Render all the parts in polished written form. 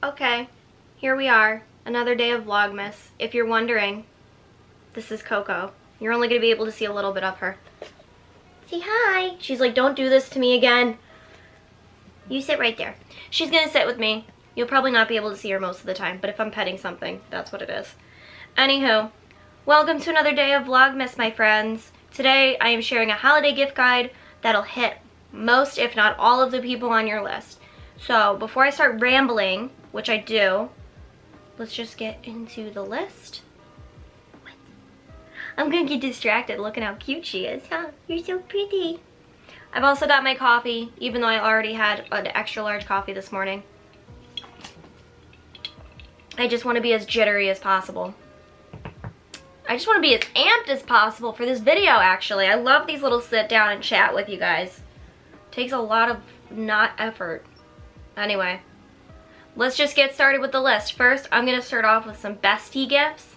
Okay, here we are, another day of Vlogmas. If you're wondering, this is Coco. You're only going to be able to see a little bit of her. Say hi. She's like, don't do this to me again. You sit right there. She's going to sit with me. You'll probably not be able to see her most of the time, but if I'm petting something, that's what it is. Anywho, welcome to another day of Vlogmas, my friends. Today, I am sharing a holiday gift guide that'll hit most, if not all, of the people on your list. So, before I start rambling, which I do, let's just get into the list. What? I'm gonna get distracted looking how cute she is, huh? You're so pretty. I've also got my coffee, even though I already had an extra large coffee this morning. I just want to be as jittery as possible. I just want to be as amped as possible for this video, actually. I love these little sit down and chat with you guys. Takes a lot of not effort. Anyway, let's just get started with the list. First, I'm going to start off with some Bestie Gifts.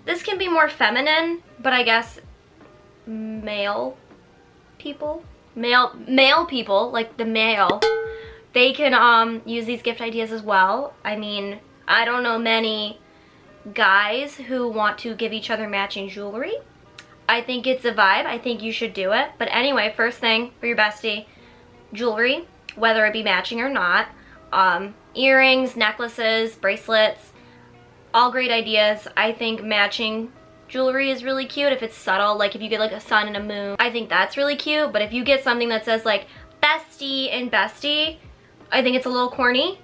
This can be more feminine, but I guess male people, like the male, they can use these gift ideas as well. I mean, I don't know many guys who want to give each other matching jewelry. I think it's a vibe. I think you should do it. But anyway, first thing for your bestie, jewelry, whether it be matching or not. Earrings, necklaces, bracelets, all great ideas. I think matching jewelry is really cute if it's subtle, like if you get like a sun and a moon. I think that's really cute, but if you get something that says like bestie and bestie, I think it's a little corny.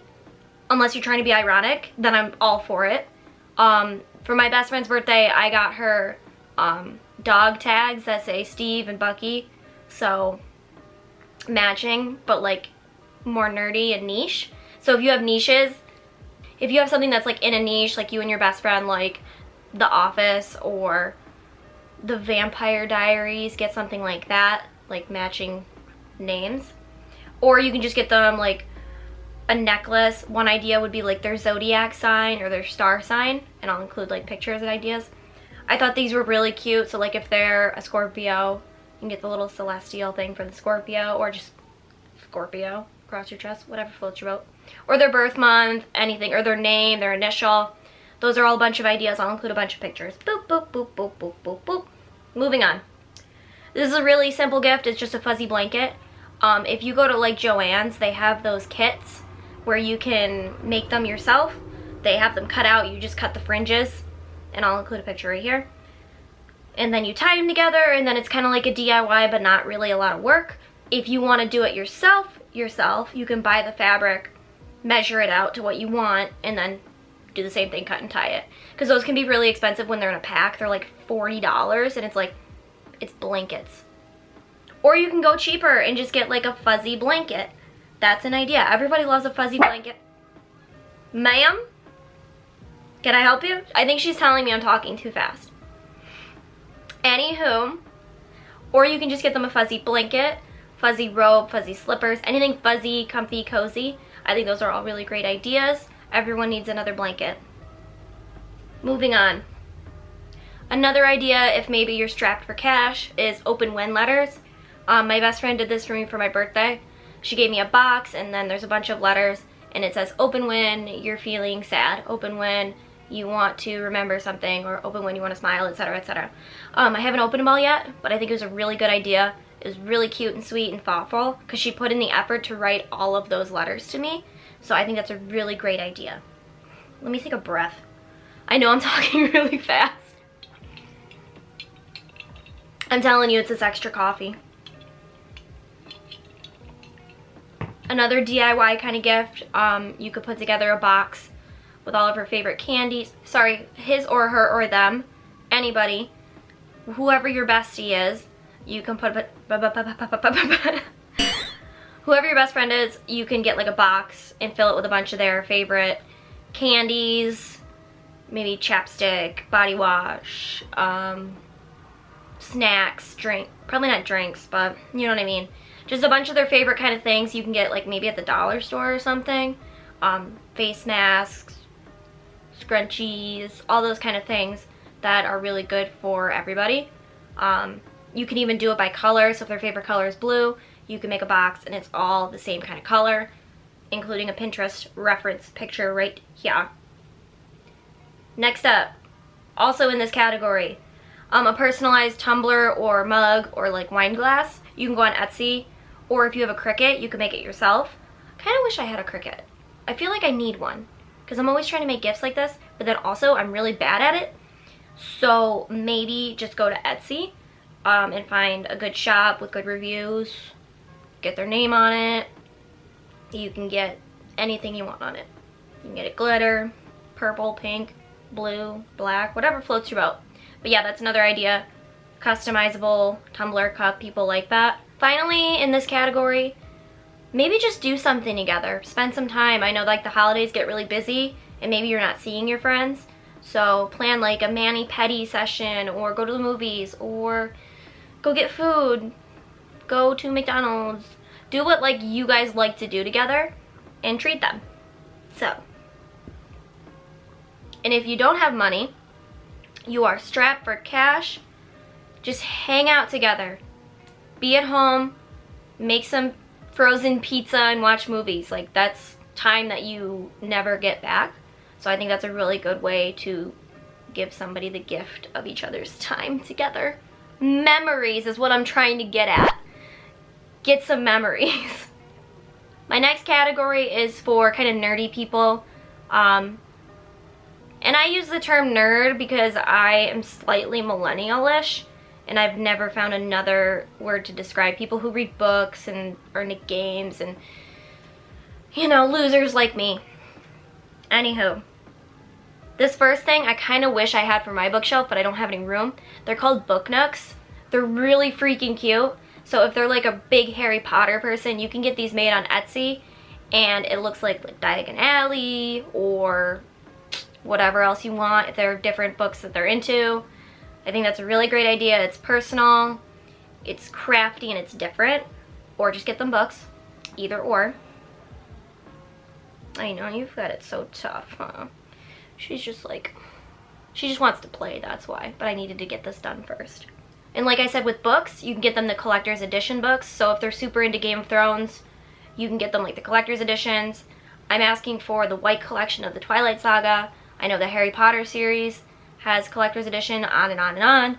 Unless you're trying to be ironic, then I'm all for it. For my best friend's birthday, I got her dog tags that say Steve and Bucky, so matching, but like more nerdy and niche. So if you have niches, if you have something that's like in a niche, like you and your best friend like The Office or The Vampire Diaries, get something like that, like matching names. Or you can just get them like a necklace. One idea would be like their zodiac sign or their star sign, and I'll include like pictures and ideas. I thought these were really cute, so like if they're a Scorpio, you can get the little celestial thing for the Scorpio, or just Scorpio across your chest, whatever floats your boat. Or their birth month, anything, or their name, their initial. Those are all a bunch of ideas. I'll include a bunch of pictures. Boop, boop, boop, boop, boop, boop, boop. Moving on. This is a really simple gift. It's just a fuzzy blanket. If you go to like Joann's, they have those kits where you can make them yourself. They have them cut out. You just cut the fringes, and I'll include a picture right here. And then you tie them together, and then it's kind of like a DIY, but not really a lot of work. If you want to do it yourself, you can buy the fabric, measure it out to what you want, and then do the same thing, cut and tie it. Because those can be really expensive when they're in a pack. They're like $40, and it's like, it's blankets. Or you can go cheaper and just get like a fuzzy blanket. That's an idea. Everybody loves a fuzzy blanket. Ma'am? Can I help you? I think she's telling me I'm talking too fast. Anywho, or you can just get them a fuzzy blanket, fuzzy robe, fuzzy slippers, anything fuzzy, comfy, cozy. I think those are all really great ideas. Everyone needs another blanket. Moving on. Another idea, if maybe you're strapped for cash, is open when letters. My best friend did this for me for my birthday. She gave me a box, and then there's a bunch of letters, and it says open when you're feeling sad, open when you want to remember something, or open when you want to smile, etc., etc. I haven't opened them all yet, but I think it was a really good idea. It was really cute and sweet and thoughtful because she put in the effort to write all of those letters to me. So I think that's a really great idea. Let me take a breath. I know I'm talking really fast. I'm telling you, it's this extra coffee. Another DIY kind of gift, you could put together a box with all of her favorite candies. Sorry, his or her or them, anybody, whoever your bestie is, you can put whoever your best friend is, you can get like a box and fill it with a bunch of their favorite candies, maybe chapstick, body wash, snacks, probably not drinks, but you know what I mean. Just a bunch of their favorite kind of things you can get like maybe at the dollar store or something. Face masks, scrunchies, all those kind of things that are really good for everybody. You can even do it by color, so if their favorite color is blue, you can make a box and it's all the same kind of color. including a Pinterest reference picture right here. Next up, also in this category, a personalized tumbler or mug or like wine glass. You can go on Etsy, or if you have a Cricut, you can make it yourself. I kind of wish I had a Cricut. I feel like I need one because I'm always trying to make gifts like this, but then also I'm really bad at it. So maybe just go to Etsy and find a good shop with good reviews, get their name on it. You can get anything you want on it. You can get it glitter, purple, pink, blue, black, whatever floats your boat. But yeah, that's another idea. Customizable tumbler cup, people like that. Finally, in this category, maybe just do something together. Spend some time. I know like the holidays get really busy and maybe you're not seeing your friends. So plan like a mani-pedi session, or go to the movies, or go get food, go to McDonald's. Do what like you guys like to do together and treat them. So, and if you don't have money, you are strapped for cash, just hang out together. Be at home, make some frozen pizza and watch movies. Like, that's time that you never get back. So I think that's a really good way to give somebody the gift of each other's time together. Memories is what I'm trying to get at. Get some memories. My next category is for kind of nerdy people. And I use the term nerd because I am slightly millennial-ish, and I've never found another word to describe people who read books and are into games and, you know, losers like me. Anywho, this first thing I kind of wish I had for my bookshelf, but I don't have any room. They're called book Nooks. They're really freaking cute. So if they're like a big Harry Potter person, you can get these made on Etsy, and it looks like Diagon Alley or whatever else you want if there are different books that they're into. I think that's a really great idea. It's personal, it's crafty, and it's different. Or just get them books, either or. I know, you've got it so tough, huh? She's just like, she just wants to play, that's why. But I needed to get this done first. And like I said with books, you can get them the collector's edition books. So if they're super into Game of Thrones, you can get them like the collector's editions. I'm asking for the white collection of the Twilight Saga. I know the Harry Potter series has collector's edition, on and on and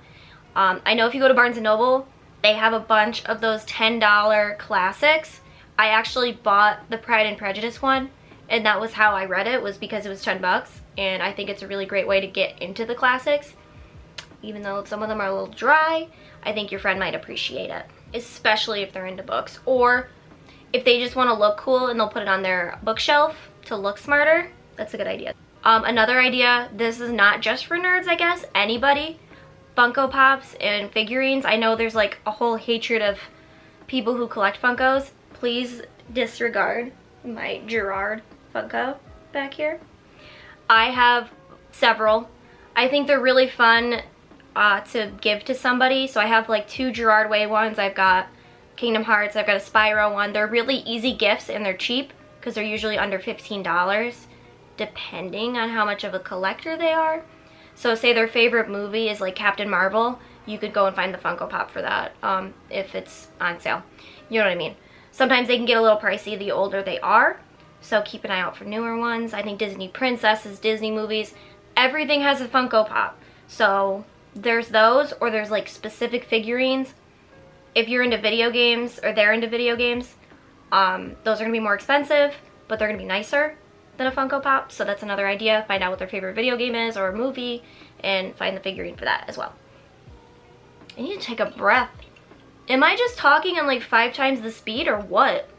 on. I know if you go to Barnes & Noble, they have a bunch of those $10 classics. I actually bought the Pride and Prejudice one, and that was how I read it, was because it was 10 bucks. And I think it's a really great way to get into the classics. Even though some of them are a little dry, I think your friend might appreciate it, especially if they're into books. Or if they just want to look cool and they'll put it on their bookshelf to look smarter, that's a good idea. Another idea, this is not just for nerds, I guess, anybody. Funko Pops and figurines. I know there's like a whole hatred of people who collect Funkos. Please disregard my Gerard Funko back here. I have several. I think they're really fun to give to somebody. So I have like 2 Gerard Way ones. I've got Kingdom Hearts. I've got a Spyro one. They're really easy gifts and they're cheap because they're usually under $15. Depending on how much of a collector they are. So say their favorite movie is like Captain Marvel, you could go and find the Funko Pop for that if it's on sale. You know what I mean? Sometimes they can get a little pricey the older they are, so keep an eye out for newer ones. I think Disney princesses, Disney movies, everything has a Funko Pop. So there's those, or there's like specific figurines. If you're into video games, or they're into video games, those are gonna be more expensive, but they're gonna be nicer than a Funko Pop, so that's another idea. Find out what their favorite video game is or a movie and find the figurine for that as well. I need to take a breath. Am I just talking on like 5 times the speed or what?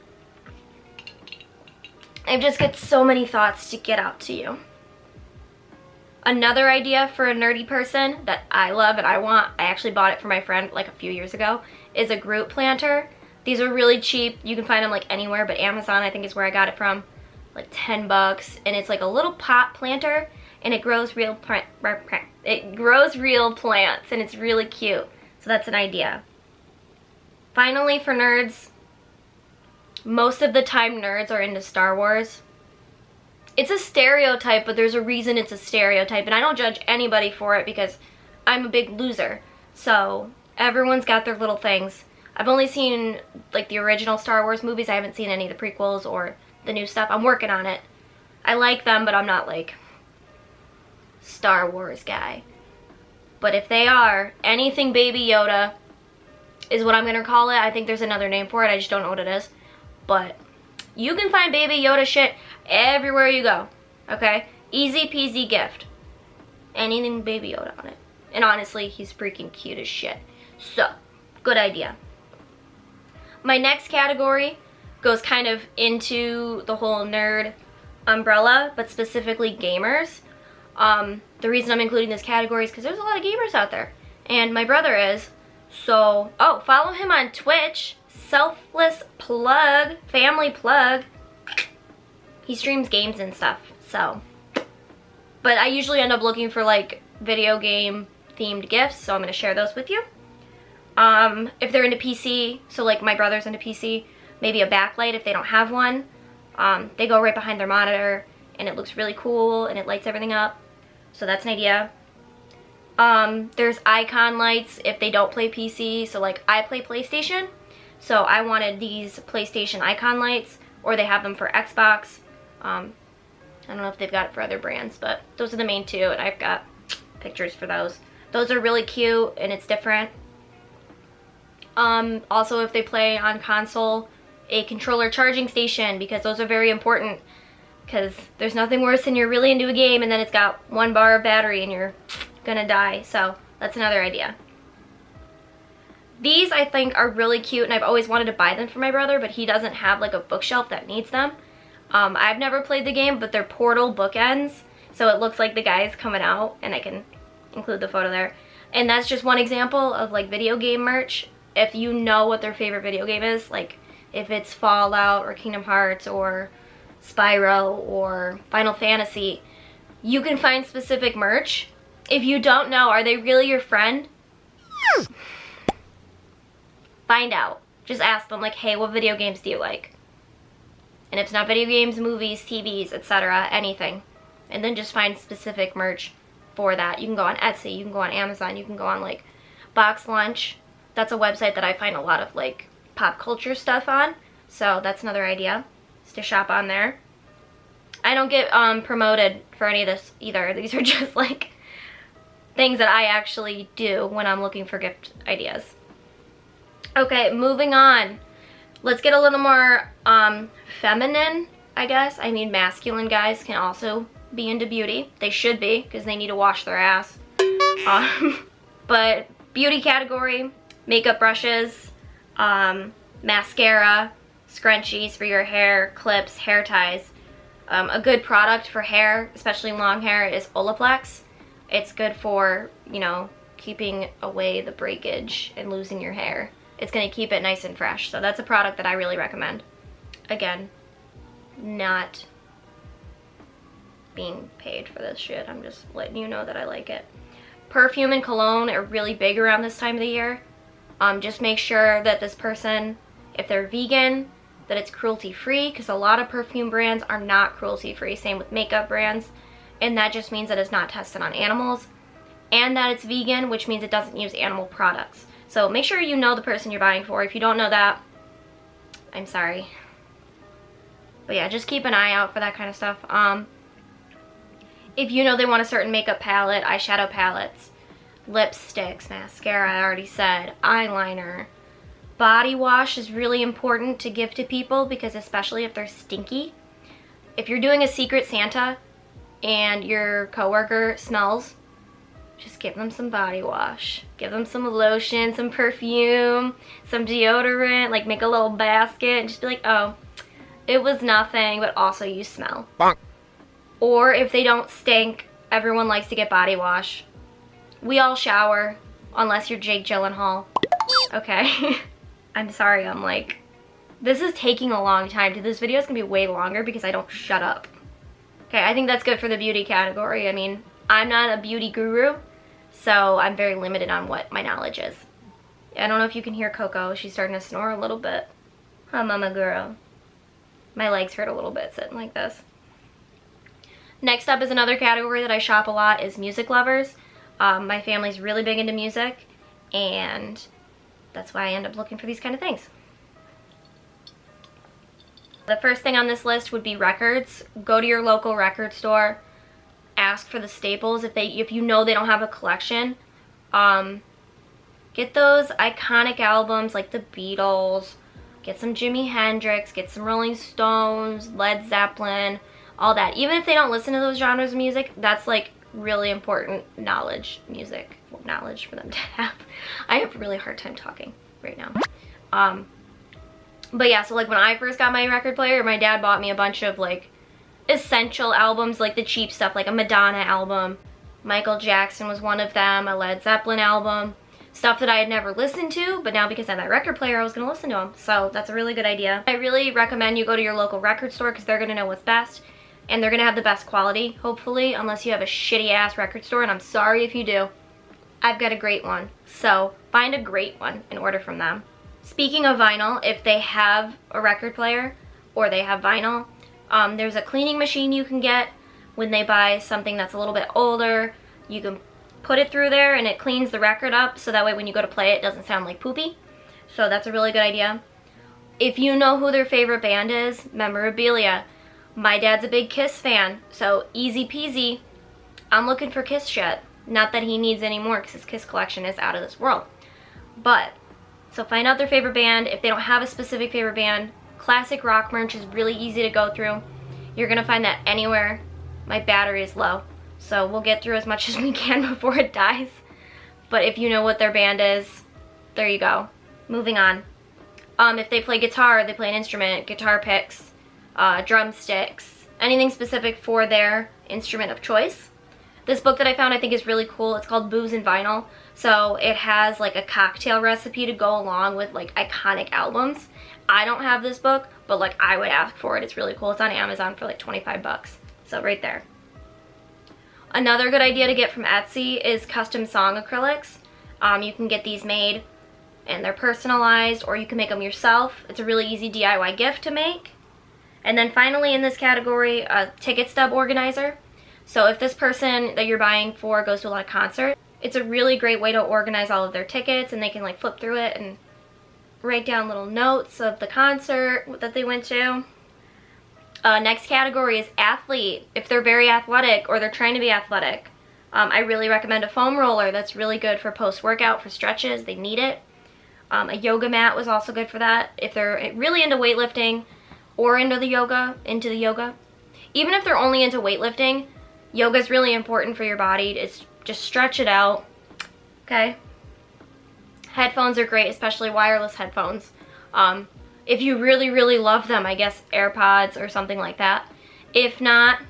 I've just got so many thoughts to get out to you. Another idea for a nerdy person that I love and I want, I actually bought it for my friend like a few years ago, is a Groot planter. These are really cheap. You can find them like anywhere, but Amazon I think is where I got it from. Like 10 bucks, and it's like a little pot planter, and it grows real plants, and it's really cute. So that's an idea. Finally, for nerds, most of the time nerds are into Star Wars. It's a stereotype, but there's a reason it's a stereotype, and I don't judge anybody for it because I'm a big loser. So everyone's got their little things. I've only seen like the original Star Wars movies. I haven't seen any of the prequels or the new stuff. I'm working on it. I like them, but I'm not like Star Wars guy. But if they are, anything Baby Yoda is what I'm gonna call it. I think there's another name for it, I just don't know what it is. But you can find Baby Yoda shit everywhere you go, okay? Easy peasy gift. Anything Baby Yoda on it. And honestly, he's freaking cute as shit. So, good idea. My next category goes kind of into the whole nerd umbrella, but specifically gamers. The reason I'm including this category is because there's a lot of gamers out there. And my brother is. So, oh, follow him on Twitch. Selfless plug. Family plug. He streams games and stuff, so. But I usually end up looking for like video game themed gifts, so I'm going to share those with you. If they're into PC, so like my brother's into PC, maybe a backlight if they don't have one. They go right behind their monitor and it looks really cool and it lights everything up. So that's an idea. There's icon lights if they don't play PC. So like I play PlayStation. So I wanted these PlayStation icon lights, or they have them for Xbox. I don't know if they've got it for other brands, but those are the main two, and I've got pictures for those. Those are really cute and it's different. Also if they play on console, a controller charging station, because those are very important. Because there's nothing worse than you're really into a game and then it's got 1 bar of battery and you're gonna die. So that's another idea. These I think are really cute, and I've always wanted to buy them for my brother, but he doesn't have like a bookshelf that needs them. I've never played the game, but they're portal bookends. So it looks like the guy's coming out, and I can include the photo there. And that's just one example of like video game merch. If you know what their favorite video game is, like if it's Fallout or Kingdom Hearts or Spyro or Final Fantasy, you can find specific merch. If you don't know, are they really your friend? Find out. Just ask them like, hey, what video games do you like? And if it's not video games, movies, TVs, etc., anything. And then just find specific merch for that. You can go on Etsy, you can go on Amazon, you can go on like Box Lunch. That's a website that I find a lot of like pop culture stuff on. So that's another idea, is to shop on there. I don't get promoted for any of this either. These are just like things that I actually do when I'm looking for gift ideas. Okay, moving on. Let's get a little more feminine, I guess. I mean, masculine guys can also be into beauty. They should be, because they need to wash their ass. But beauty category, makeup brushes, mascara, scrunchies for your hair, clips, hair ties. A good product for hair, especially long hair, is Olaplex. It's good for, you know, keeping away the breakage and losing your hair. It's going to keep it nice and fresh. So that's a product that I really recommend. Again, not being paid for this shit. I'm just letting you know that I like it. Perfume and cologne are really big around this time of the year. Just make sure that this person, if they're vegan, that it's cruelty-free, because a lot of perfume brands are not cruelty-free. Same with makeup brands. And that just means that it's not tested on animals. And that it's vegan, which means it doesn't use animal products. So make sure you know the person you're buying for. If you don't know that, I'm sorry. But yeah, just keep an eye out for that kind of stuff. If you know they want a certain makeup palette, eyeshadow palettes, lipsticks, mascara, I already said, eyeliner. Body wash is really important to give to people, because especially if they're stinky. If you're doing a Secret Santa and your coworker smells, just give them some body wash. Give them some lotion, some perfume, some deodorant, like make a little basket and just be like, oh, it was nothing, but also you smell. Bonk. Or if they don't stink, everyone likes to get body wash. We all shower, unless you're Jake Gyllenhaal. Okay. I'm sorry, I'm like, this is taking a long time. This video is gonna be way longer because I don't shut up. Okay, I think that's good for the beauty category. I mean, I'm not a beauty guru, so I'm very limited on what my knowledge is. I don't know if you can hear Coco. She's starting to snore a little bit. Huh, mama girl. My legs hurt a little bit sitting like this. Next up is another category that I shop a lot, is music lovers. My family's really big into music, and that's why I end up looking for these kind of things. The first thing on this list would be records. Go to your local record store, ask for the staples. If you know they don't have a collection, get those iconic albums like the Beatles, get some Jimi Hendrix, get some Rolling Stones, Led Zeppelin, all that. Even if they don't listen to those genres of music, that's like really important knowledge for them to have. I have a really hard time talking right now. But yeah, so like when I first got my record player, my dad bought me a bunch of like essential albums, like the cheap stuff, like a Madonna album, Michael Jackson was one of them, a Led Zeppelin album, stuff that I had never listened to, but now because I have that record player, I was gonna listen to them. So that's a really good idea. I really recommend you go to your local record store because they're gonna know what's best and they're gonna have the best quality, hopefully, unless you have a shitty ass record store, and I'm sorry if you do. I've got a great one. So find a great one and order from them. Speaking of vinyl, if they have a record player or they have vinyl, there's a cleaning machine you can get when they buy something that's a little bit older. You can put it through there and it cleans the record up so that way when you go to play it, it doesn't sound like poopy. So that's a really good idea. If you know who their favorite band is, memorabilia. My dad's a big Kiss fan, so easy peasy. I'm looking for Kiss shit. Not that he needs any more because his Kiss collection is out of this world. But, so find out their favorite band. If they don't have a specific favorite band, classic rock merch is really easy to go through. You're gonna find that anywhere. My battery is low, so we'll get through as much as we can before it dies. But if you know what their band is, there you go. Moving on. If they play guitar, they play an instrument, guitar picks, drumsticks, anything specific for their instrument of choice. This book that I found I think is really cool. It's called Booze and Vinyl. So it has like a cocktail recipe to go along with like iconic albums. I don't have this book, but like I would ask for it. It's really cool. It's on Amazon for like 25 bucks. So right there. Another good idea to get from Etsy is custom song acrylics. You can get these made and they're personalized, or you can make them yourself. It's a really easy DIY gift to make. And then finally in this category, a ticket stub organizer. So if this person that you're buying for goes to a lot of concerts, it's a really great way to organize all of their tickets, and they can like flip through it and write down little notes of the concert that they went to. Next category is athlete. If they're very athletic or they're trying to be athletic, I really recommend a foam roller. That's really good for post-workout, for stretches. They need it. A yoga mat was also good for that. If they're really into weightlifting or into the yoga, even if they're only into weightlifting, yoga is really important for your body. It's just stretch it out, okay? Headphones are great, especially wireless headphones. If you really, really love them, I guess AirPods or something like that. If not,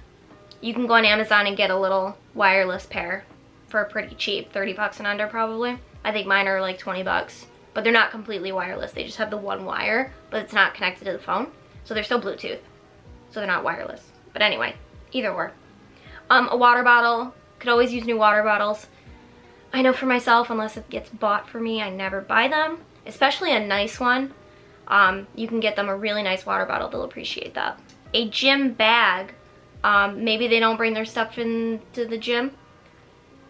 you can go on Amazon and get a little wireless pair for pretty cheap, 30 bucks and under probably. I think mine are like 20 bucks, but they're not completely wireless. They just have the one wire, but it's not connected to the phone. So they're still Bluetooth, so they're not wireless. But anyway, either or. A water bottle. Could always use new water bottles. I know for myself, unless it gets bought for me, I never buy them. Especially a nice one. You can get them a really nice water bottle. They'll appreciate that. A gym bag. Maybe they don't bring their stuff into the gym,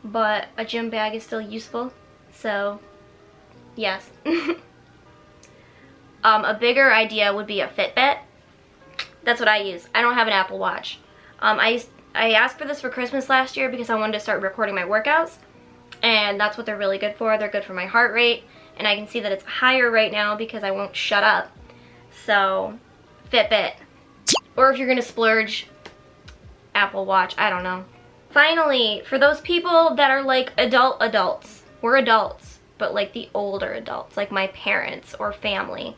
but a gym bag is still useful. So, yes. A bigger idea would be a Fitbit. That's what I use. I don't have an Apple Watch. I asked for this for Christmas last year because I wanted to start recording my workouts, and that's what they're really good for. They're good for my heart rate, and I can see that it's higher right now because I won't shut up. So, Fitbit. Or if you're gonna splurge, Apple Watch, I don't know. Finally, for those people that are like adults, we're adults, but like the older adults, like my parents or family,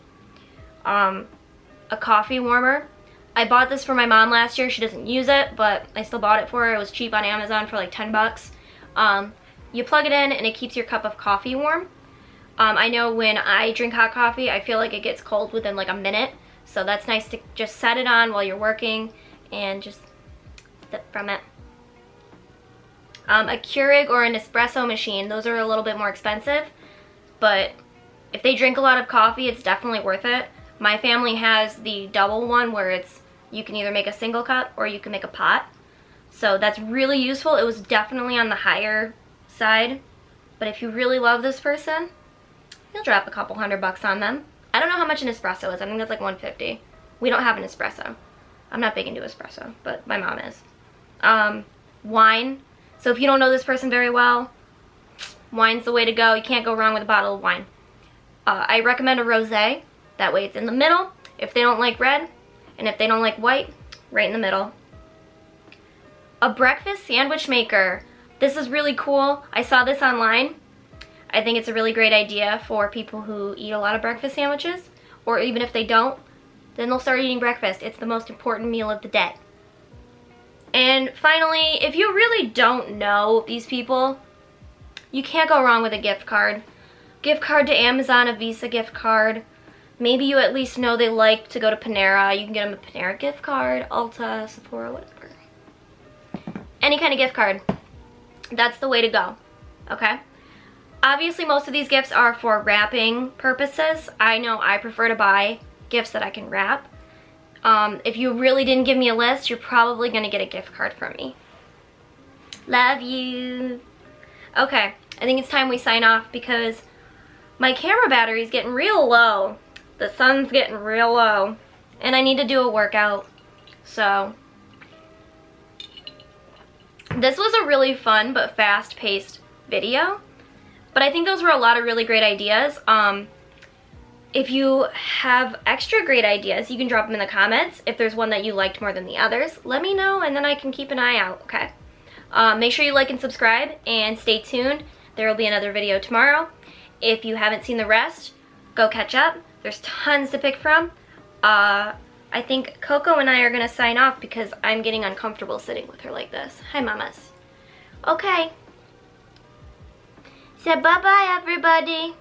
a coffee warmer. I bought this for my mom last year. She doesn't use it, but I still bought it for her. It was cheap on Amazon for like 10 bucks. You plug it in and it keeps your cup of coffee warm. I know when I drink hot coffee, I feel like it gets cold within like a minute. So that's nice to just set it on while you're working and just sip from it. A Keurig or an espresso machine, those are a little bit more expensive, but if they drink a lot of coffee, it's definitely worth it. My family has the double one where you can either make a single cup or you can make a pot. So that's really useful. It was definitely on the higher side, but if you really love this person, you'll drop a couple $100 on them. I don't know how much an espresso is. I think that's like $150. We don't have an espresso. I'm not big into espresso, but my mom is. Wine. So if you don't know this person very well, wine's the way to go. You can't go wrong with a bottle of wine. I recommend a rosé. That way it's in the middle if they don't like red, and if they don't like white, right in the middle. A breakfast sandwich maker. This is really cool. I saw this online. I think it's a really great idea for people who eat a lot of breakfast sandwiches, or even if they don't, then they'll start eating breakfast. It's the most important meal of the day. And finally, if you really don't know these people, you can't go wrong with a gift card. Gift card to Amazon, a Visa gift card. Maybe you at least know they like to go to Panera. You can get them a Panera gift card, Ulta, Sephora, whatever. Any kind of gift card. That's the way to go, okay? Obviously, most of these gifts are for wrapping purposes. I know I prefer to buy gifts that I can wrap. If you really didn't give me a list, you're probably gonna get a gift card from me. Love you. Okay, I think it's time we sign off because my camera battery is getting real low. The sun's getting real low, and I need to do a workout, so. This was a really fun but fast-paced video, but I think those were a lot of really great ideas. If you have extra great ideas, you can drop them in the comments. If there's one that you liked more than the others, let me know, and then I can keep an eye out, okay? Make sure you like and subscribe, and stay tuned. There will be another video tomorrow. If you haven't seen the rest, go catch up. There's tons to pick from. I think Coco and I are going to sign off because I'm getting uncomfortable sitting with her like this. Hi, mamas. Okay. So bye-bye, everybody.